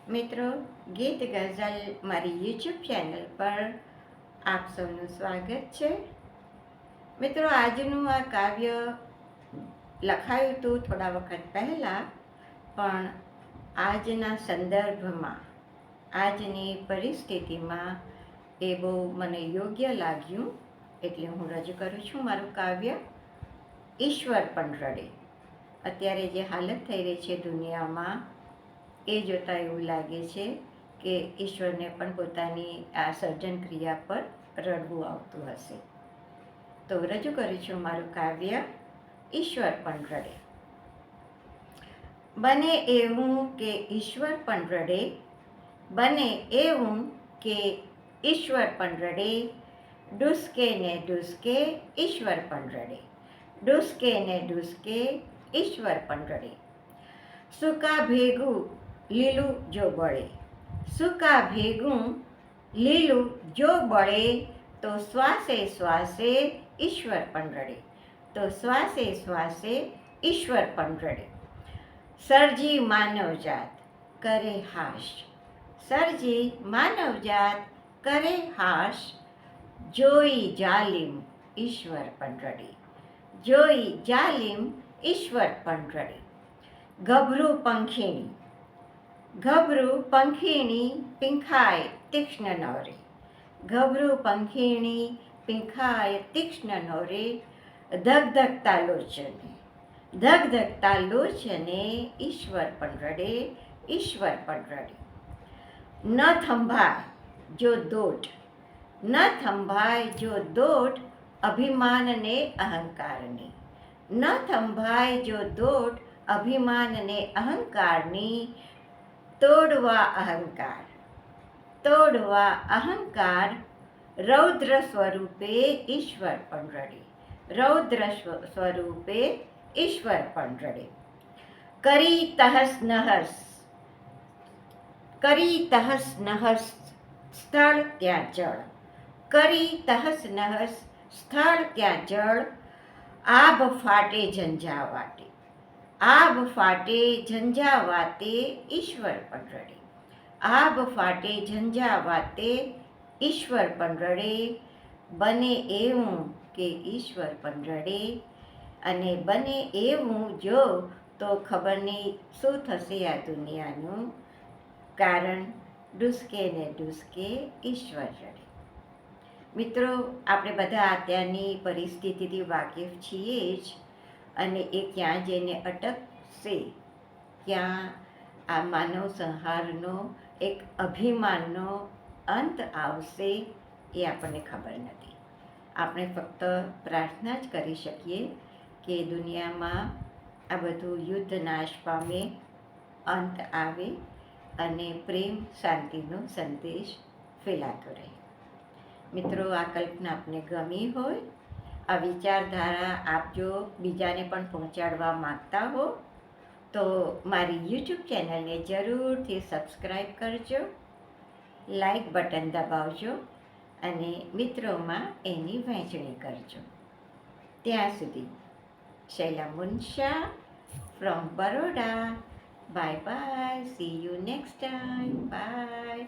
મિત્રો, ગીત ગઝલ મારી યુટ્યુબ ચેનલ પર આપ સૌનું સ્વાગત છે. મિત્રો, આજનું આ કાવ્ય લખાયું હતું થોડા વખત પહેલાં, પણ આજના સંદર્ભમાં, આજની પરિસ્થિતિમાં એ બહુ મને યોગ્ય લાગ્યું, એટલે હું રજૂ કરું છું મારું કાવ્ય ઈશ્વર પણ રડે. અત્યારે જે હાલત થઈ રહી છે દુનિયામાં, એ જોતાં એવું લાગે છે કે ઈશ્વરને પણ પોતાની આ સર્જન ક્રિયા પર રડવું આવતું હશે. તો રજૂ કરું છું મારું કાવ્ય ઈશ્વર પણ રડે. બને એવું કે ઈશ્વર પણ રડે, બને એવું કે ઈશ્વર પણ રડે, ડૂસકે ને ડૂસકે ઈશ્વર પણ રડે, ડૂસકે ને ડૂસકે ઈશ્વર પણ રડે. સૂકા ભેગું લીલું જો બળે, સૂકા ભેગું લીલું જો બળે, તો શ્વાસે શ્વાસે ઈશ્વર પણ રડે, તો શ્વાસે શ્વાસે ઈશ્વર પણ રડે. સર્જી માનવજાત કરે હાશ, સર્જી માનવજાત કરે હાશ, જોઈ જાલિમ ઈશ્વર પણ રડે, જોઈ જાલિમ ઈશ્વર પણ રડે. ગભરું પંખીણી, ગભરું પંખીણી પીંખાય તીક્ષ્ણ નવરે, ગભરું પંખીણી પીંખાય તીક્ષ્ણ નવરે, ધગધગતા લોચને, ધગધગતા લોચને ઈશ્વર પણ રડે, ઈશ્વર પણ રડે. ન થંભાય જો દોટ, ન થંભાય જો દોટ અભિમાનને અહંકારની, ન થંભાય જો દોટ અભિમાનને અહંકારની, તોડવા અહંકાર, તોડવા અહંકાર, રૌદ્ર સ્વરૂપે ઈશ્વર પણ રડે, રૌદ્ર સ્વરૂપે ઈશ્વર પણ રડે. કરી તહસ નહસ, કરી તહસ નહસ સ્થળ ત્યાં જળ, કરી તહસ નહસ સ્થળ ત્યાં જળ, આભ ફાટે ઝંઝાવાટે, આભ ફાટે ઝંઝાવાતે ઈશ્વર પણ રડે, આભ ફાટે ઝંઝાવાતે ઈશ્વર પણ રડે. બને એવું કે ઈશ્વર પણ રડે, અને બને એવું જો તો ખબર નહીં શું થશે આ દુનિયાનું, કારણ ડૂસકે ને ડૂસકે ઈશ્વર રડે. મિત્રો, આપણે બધા અત્યારની પરિસ્થિતિથી વાકેફ છીએ જ, અને એ ક્યાં જઈને અટકશે, ક્યાં આ માનવ સંહારનો એક અભિમાનનો અંત આવશે, એ આપણને ખબર નથી. આપણે ફક્ત પ્રાર્થના જ કરી શકીએ કે દુનિયામાં આ બધું યુદ્ધ નાશ પામે, અંત આવે, અને પ્રેમ શાંતિનો સંદેશ ફેલાતો રહે. મિત્રો, આ કલ્પના આપને ગમી હોય, આ વિચારધારા આપ જો બીજાને પણ પહોંચાડવા માગતા હો, તો મારી યુટ્યુબ ચેનલને જરૂરથી સબસ્ક્રાઈબ કરજો, લાઈક બટન દબાવજો, અને મિત્રોમાં એની વહેંચણી કરજો. ત્યાં સુધી Shaila Munsha from Baroda. Bye bye, see you next time, by.